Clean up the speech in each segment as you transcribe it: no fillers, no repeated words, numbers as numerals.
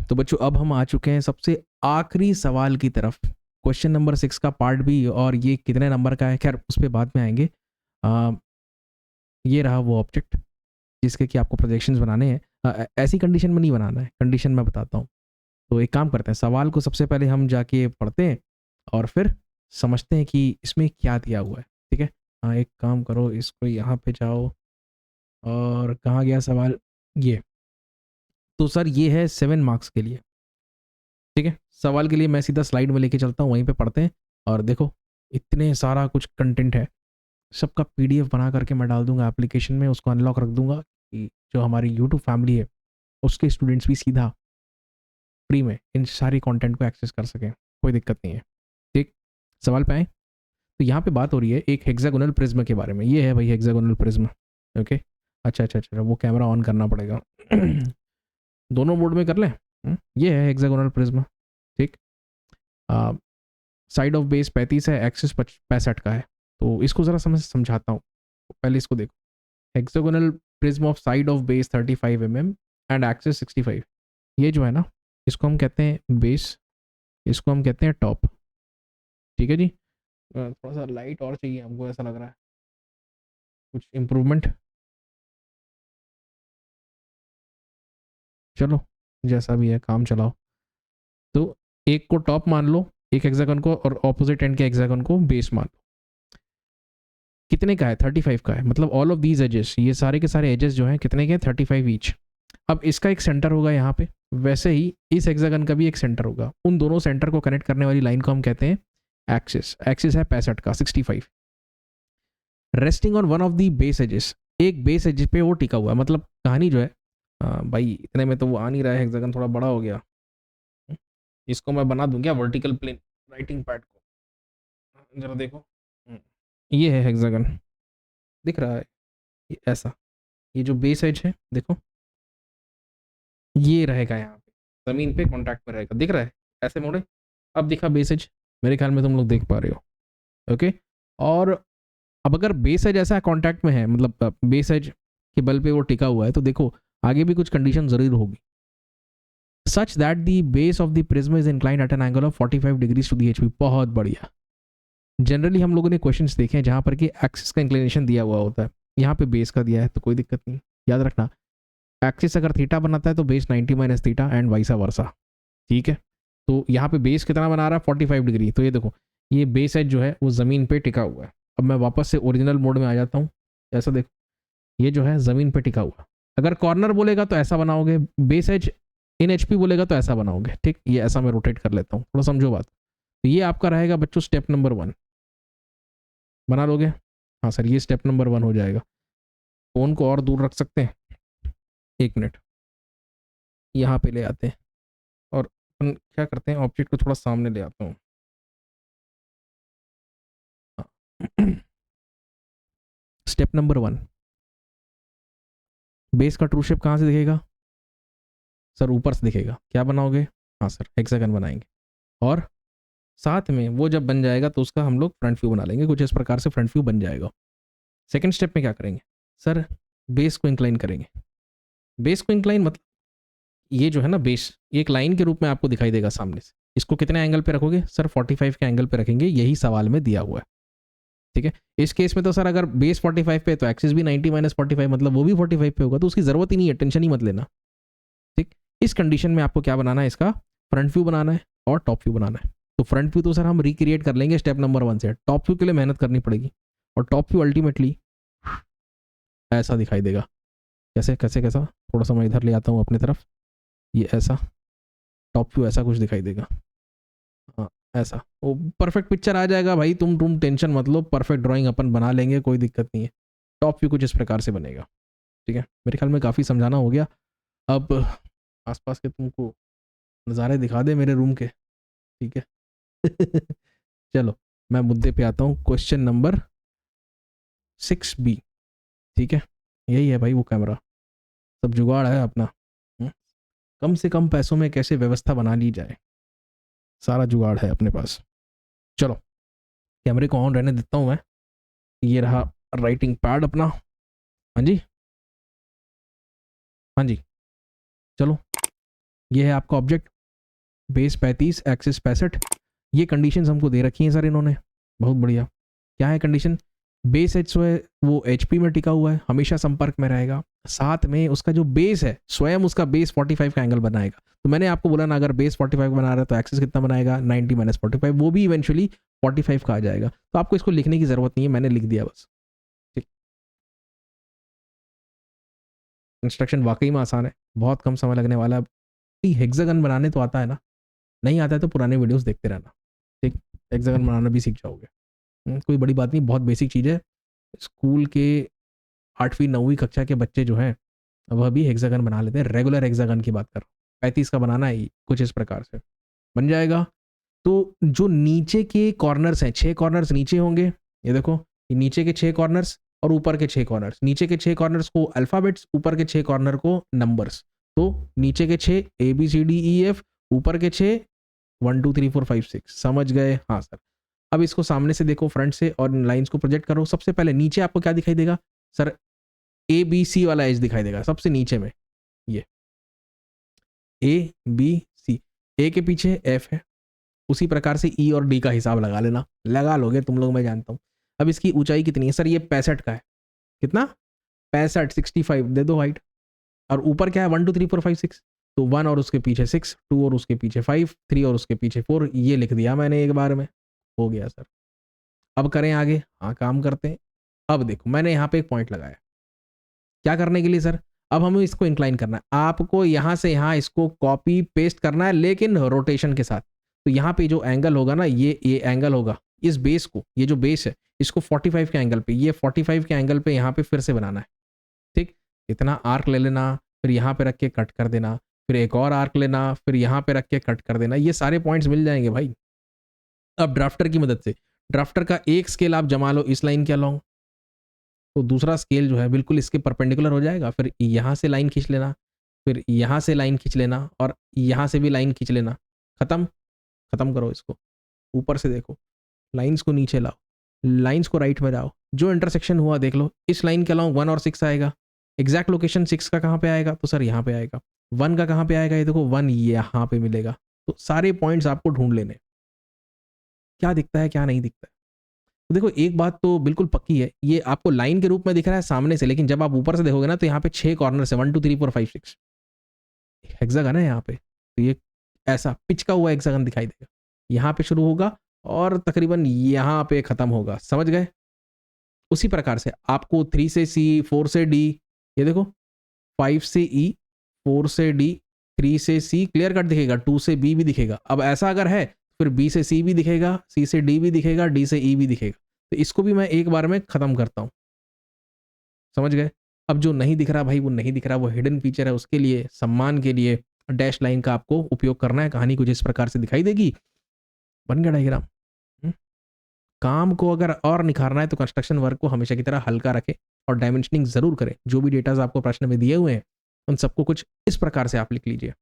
तो बच्चों अब हम आ चुके हैं सबसे आखिरी सवाल की तरफ, क्वेश्चन नंबर 6 का पार्ट बी, और ये कितने नंबर का है खैर उस पर बाद में आएंगे। ये रहा वो ऑब्जेक्ट जिसके कि आपको प्रोजेक्शंस बनाने हैं। ऐसी कंडीशन में नहीं बनाना है, कंडीशन मैं बताता हूँ। तो एक काम करते हैं, सवाल को सबसे पहले हम जाके पढ़ते हैं और फिर समझते हैं कि इसमें क्या दिया हुआ है। ठीक है, हाँ एक काम करो, इसको यहाँ पे जाओ, और कहाँ गया सवाल, ये। तो सर ये है 7 मार्क्स के लिए। ठीक है, सवाल के लिए मैं सीधा स्लाइड में लेके चलता हूँ, वहीं पे पढ़ते हैं। और देखो इतने सारा कुछ कंटेंट है, सबका पीडीएफ बना करके मैं डाल दूंगा एप्लीकेशन में, उसको अनलॉक रख दूंगा कि जो हमारी यूट्यूब फैमिली है उसके स्टूडेंट्स भी सीधा फ्री में इन सारी कंटेंट को एक्सेस कर सकें, कोई दिक्कत नहीं है। ठीक, सवाल पे आए। तो यहाँ पे बात हो रही है एक हेक्सागोनल प्रिज्म के बारे में। ये है भाई हेक्सागोनल प्रिज्म। ओके, अच्छा, वो कैमरा ऑन करना पड़ेगा। दोनों मोड में कर लें। ये है हेक्सागोनल प्रिज्म। ठीक, साइड ऑफ बेस 35 है, एक्सिस 65 का है। तो इसको ज़रा समझाता हूँ, पहले इसको देखो। Hexagonal prism of side of base 35 mm and axis 65। ये जो है ना, इसको हम कहते हैं बेस, इसको हम कहते हैं टॉप। ठीक है जी, थोड़ा सा लाइट और चाहिए हमको, ऐसा लग रहा है कुछ इम्प्रूवमेंट। चलो जैसा भी है काम चलाओ। तो एक को टॉप मान लो, एक हेक्सागन को, और ऑपोजिट एंड के हेक्सागन को बेस मान लो। कितने का है? 35 का है, मतलब ऑल ऑफ दीज एजेस, ये सारे के सारे एजेस जो हैं कितने के हैं? 35 ईच। अब इसका एक सेंटर होगा यहाँ पे, वैसे ही इस हेक्सागन का भी एक सेंटर होगा। उन दोनों सेंटर को कनेक्ट करने वाली लाइन को हम कहते हैं एक्सिस। एक्सिस है 65 का, 65। Resting on one of the base edges, एक बेस एज पे वो टिका हुआ है। मतलब कहानी जो है, भाई इतने में तो वो आ नहीं रहा है, हेक्सागन थोड़ा बड़ा हो गया। इसको मैं बना दूं क्या वर्टिकल प्लेन राइटिंग पैड को, जरा देखो। ये है हेक्सागन, दिख रहा है ये ऐसा। ये जो बेस एज है देखो, ये रहेगा यहाँ पे जमीन पे कांटेक्ट में रहेगा, दिख रहा है? ऐसे मोड़े, अब दिखा बेस एज, मेरे ख्याल में तुम लोग देख पा रहे हो। ओके, और अब अगर बेस एज ऐसा कांटेक्ट में है, मतलब बेस एज के बल पे वो टिका हुआ है, तो देखो आगे भी कुछ कंडीशन जरूर होगी। Such that the base of the prism is inclined at an angle of 45 degrees to the HP. बहुत बढ़िया। जनरली हम लोगों ने क्वेश्चंस देखे हैं जहां पर कि एक्सिस का इंक्लिनेशन दिया हुआ होता है, यहाँ पे बेस का दिया है, तो कोई दिक्कत नहीं। याद रखना, एक्सिस अगर थीटा बनाता है तो base 90 minus theta and vice versa. ठीक है, तो यहाँ पे बेस कितना बना रहा है? 45 डिग्री। तो ये देखो, ये बेस एज जो है वो ज़मीन पे टिका हुआ है। अब मैं वापस से ओरिजिनल मोड में आ जाता हूँ। ऐसा देखो, ये जो है ज़मीन पे टिका हुआ। अगर कॉर्नर बोलेगा तो ऐसा बनाओगे, बेस एज इन एचपी बोलेगा तो ऐसा बनाओगे। ठीक, ये ऐसा मैं रोटेट कर लेता हूँ, थोड़ा समझो बात। तो ये आपका रहेगा बच्चों स्टेप नंबर 1। बना लोगे? हाँ सर, ये स्टेप नंबर 1 हो जाएगा। फ़ोन को और दूर रख सकते हैं, 1 मिनट, यहाँ पे ले आते हैं और अपन क्या करते हैं, ऑब्जेक्ट को थोड़ा सामने ले आता हूँ। स्टेप नंबर 1, बेस का ट्रू शेप कहाँ से दिखेगा? सर ऊपर से दिखेगा। क्या बनाओगे? हाँ सर, हेक्सागन बनाएंगे, और साथ में वो जब बन जाएगा तो उसका हम लोग फ्रंट व्यू बना लेंगे। कुछ इस प्रकार से फ्रंट व्यू बन जाएगा। सेकंड स्टेप में क्या करेंगे? सर बेस को इंक्लाइन करेंगे। बेस को इंक्लाइन मतलब ये जो है ना बेस, एक लाइन के रूप में आपको दिखाई देगा सामने से। इसको कितने एंगल पे रखोगे? सर 45 के एंगल पे रखेंगे, यही सवाल में दिया हुआ है। ठीक है, इस केस में तो सर अगर बेस 45 पे तो एक्सिस भी 90 माइनस 45, मतलब वो भी 45 पे होगा, तो उसकी जरूरत ही नहीं है, टेंशन ही मत लेना। ठीक, इस कंडीशन में आपको क्या बनाना है? इसका फ्रंट व्यू बनाना है और टॉप व्यू बनाना है। तो फ्रंट व्यू तो सर हम रिक्रिएट कर लेंगे स्टेप नंबर 1 से, टॉप व्यू के लिए मेहनत करनी पड़ेगी। और टॉप व्यू अल्टीमेटली ऐसा दिखाई देगा। कैसे कैसे कैसा? थोड़ा सा मैं इधर ले आता हूँ अपनी तरफ, ये ऐसा टॉप व्यू ऐसा कुछ दिखाई देगा। हाँ ऐसा, वो परफेक्ट पिक्चर आ जाएगा भाई, तुम टेंशन मत लो, परफेक्ट ड्राइंग अपन बना लेंगे, कोई दिक्कत नहीं है। टॉप व्यू कुछ इस प्रकार से बनेगा। ठीक है, मेरे ख्याल में काफ़ी समझाना हो गया। अब आसपास के तुमको नज़ारे दिखा दे मेरे रूम के। ठीक है। चलो मैं मुद्दे पे आता हूँ, क्वेश्चन नंबर 6B। ठीक है, यही है भाई वो कैमरा, सब जुगाड़ है अपना। हम्म, कम से कम पैसों में कैसे व्यवस्था बना ली जाए, सारा जुगाड़ है अपने पास। चलो कैमरे को ऑन रहने देता हूँ मैं। ये रहा राइटिंग पैड अपना। हाँ जी, हाँ जी, चलो ये है आपका ऑब्जेक्ट, बेस 35 एक्सिस 65, ये कंडीशंस हमको दे रखी हैं सर इन्होंने, बहुत बढ़िया। क्या है कंडीशन, बेस एच वो HP में टिका हुआ है, हमेशा संपर्क में रहेगा, साथ में उसका जो बेस है स्वयं उसका बेस 45 का एंगल बनाएगा। तो मैंने आपको बोला ना, अगर बेस 45 बना रहा है तो एक्सिस कितना बनाएगा, 90 - 45, वो भी इवेंचुअली 45 का आ जाएगा। तो आपको इसको लिखने की जरूरत नहीं है, मैंने लिख दिया बस। ठीक, इंस्ट्रक्शन वाकई में आसान है, बहुत कम समय लगने वाला है। हेक्सागन बनाने तो आता है ना, नहीं आता है तो पुराने वीडियोस देखते रहना, ठीक, हेक्सागन बनाना भी सीख जाओगे। कोई बड़ी बात नहीं, बहुत बेसिक चीज़ है। स्कूल के 8वीं 9वीं कक्षा के बच्चे जो हैं वह भी हेक्सागन बना लेते हैं, रेगुलर हेक्सागन की बात कर रहा हूँ। 35 का बनाना है, कुछ इस प्रकार से बन जाएगा। तो जो नीचे के कॉर्नर्स हैं, 6 कॉर्नर्स नीचे होंगे, ये देखो, ये नीचे के 6 कॉर्नर्स और ऊपर के 6 कॉर्नर्स, नीचे के 6 कॉर्नर्स को अल्फ़ाबेट्स, ऊपर के 6 कॉर्नर को नंबर्स। तो नीचे के 6 ABCDEF, ऊपर के 6 1 2 3 4 5 6, समझ गए? हाँ सर। अब इसको सामने से देखो, फ्रंट से, और लाइंस को प्रोजेक्ट करो। सबसे पहले नीचे आपको क्या दिखाई देगा सर, ABC वाला एज दिखाई देगा सबसे नीचे में, ये ABC, ए के पीछे F है, उसी प्रकार से E और D का हिसाब लगा लेना, लगा लोगे तुम लोग, मैं जानता हूँ। अब इसकी ऊंचाई कितनी है सर, ये 65 का है, कितना, 65, 65 दे दो हाइट, और ऊपर क्या है 1 2 3 4 5 6, तो 1 और उसके पीछे 6, 2 और उसके पीछे 5, 3 और उसके पीछे 4, ये लिख दिया मैंने एक बार में, हो गया सर। अब करें आगे, हाँ काम करते हैं। अब देखो मैंने यहाँ पे एक पॉइंट लगाया, क्या करने के लिए सर, अब हमें इसको इंक्लाइन करना है, आपको यहाँ से यहाँ इसको कॉपी पेस्ट करना है, लेकिन रोटेशन के साथ। तो यहाँ पे जो एंगल होगा ना, ये एंगल होगा, इस बेस को, ये जो बेस है इसको 45 के एंगल पे, ये 45 के एंगल पे यहाँ पे फिर से बनाना है, ठीक। इतना आर्क ले लेना, फिर यहाँ पे रख के कट कर देना, फिर एक और आर्क लेना, फिर यहाँ पे रख के कट कर देना, ये सारे पॉइंट्स मिल जाएंगे भाई। अब ड्राफ्टर की मदद से, ड्राफ्टर का एक स्केल आप जमा लो इस लाइन के अलॉन्ग, तो दूसरा स्केल जो है बिल्कुल इसके परपेंडिकुलर हो जाएगा, फिर यहाँ से लाइन खींच लेना, फिर यहाँ से लाइन खींच लेना, और यहाँ से भी लाइन खींच लेना, खत्म। खत्म करो इसको, ऊपर से देखो, लाइंस को नीचे लाओ, लाइंस को राइट में जाओ, जो इंटरसेक्शन हुआ देख लो, इस लाइन के अलॉन्ग 1 और 6 आएगा। एग्जैक्ट लोकेशन 6 का कहाँ पे आएगा, तो सर यहाँ पे आएगा। 1 का कहाँ पे आएगा, ये देखो 1 यहाँ पे मिलेगा। तो सारे पॉइंट्स आपको ढूंढ लेने, क्या दिखता है क्या नहीं दिखता है। तो देखो एक बात तो बिल्कुल पक्की है, ये आपको लाइन के रूप में दिख रहा है सामने से, लेकिन जब आप ऊपर से देखोगे ना, तो यहाँ पे 6 कॉर्नर से 1 2 3 4 5 6 हेक्सागन है यहाँ पे, तो ये ऐसा पिचका हुआ हेक्सागन दिखाई देगा, यहाँ पे शुरू होगा और तकरीबन यहाँ पे खत्म होगा, समझ गए। उसी प्रकार से आपको 3 से C, 4 से D, ये देखो 5 से E, 4 से D, 3 से C क्लियर कट दिखेगा, 2 से B भी दिखेगा। अब ऐसा अगर है फिर B से C भी दिखेगा, C से D भी दिखेगा, D से E भी दिखेगा। तो इसको भी मैं एक बार में खत्म करता हूँ, समझ गए। अब जो नहीं दिख रहा भाई, वो नहीं दिख रहा, वो हिडन फीचर है, उसके लिए सम्मान के लिए डैश लाइन का आपको उपयोग करना है। कहानी कुछ इस प्रकार से दिखाई देगी, बन गया डायग्राम। काम को अगर और निखारना है तो कंस्ट्रक्शन वर्क को हमेशा की तरह हल्का रखें और डायमेंशनिंग जरूर करें। जो भी डेटाज आपको प्रश्न में दिए हुए हैं उन सबको कुछ इस प्रकार से आप लिख लीजिए।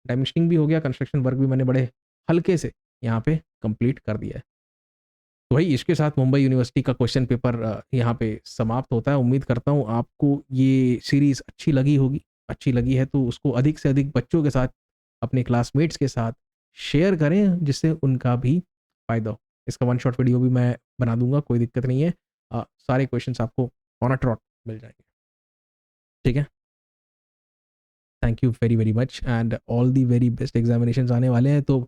डायमेंशनिंग भी हो गया, कंस्ट्रक्शन वर्क भी मैंने बड़े हल्के से यहाँ पे कंप्लीट कर दिया है। तो भाई इसके साथ मुंबई यूनिवर्सिटी का क्वेश्चन पेपर यहाँ पे समाप्त होता है। उम्मीद करता हूँ आपको ये सीरीज अच्छी लगी होगी। अच्छी लगी है तो उसको अधिक से अधिक बच्चों के साथ, अपने क्लासमेट्स के साथ शेयर करें, जिससे उनका भी फायदा हो। इसका 1 शॉट वीडियो भी मैं बना दूंगा, कोई दिक्कत नहीं है। सारे क्वेश्चंस आपको ऑन अ ट्रॉट मिल जाएंगे, ठीक है। Thank you very very much and all the very best. Examination आने वाले हैं तो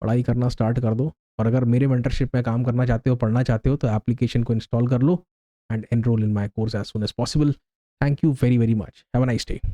पढ़ाई करना स्टार्ट कर दो, और अगर मेरे मेंटरशिप में काम करना चाहते हो, पढ़ना चाहते हो, तो एप्लीकेशन को इंस्टॉल कर लो and enrol in my course as soon as possible. Thank you very very much, have a nice day.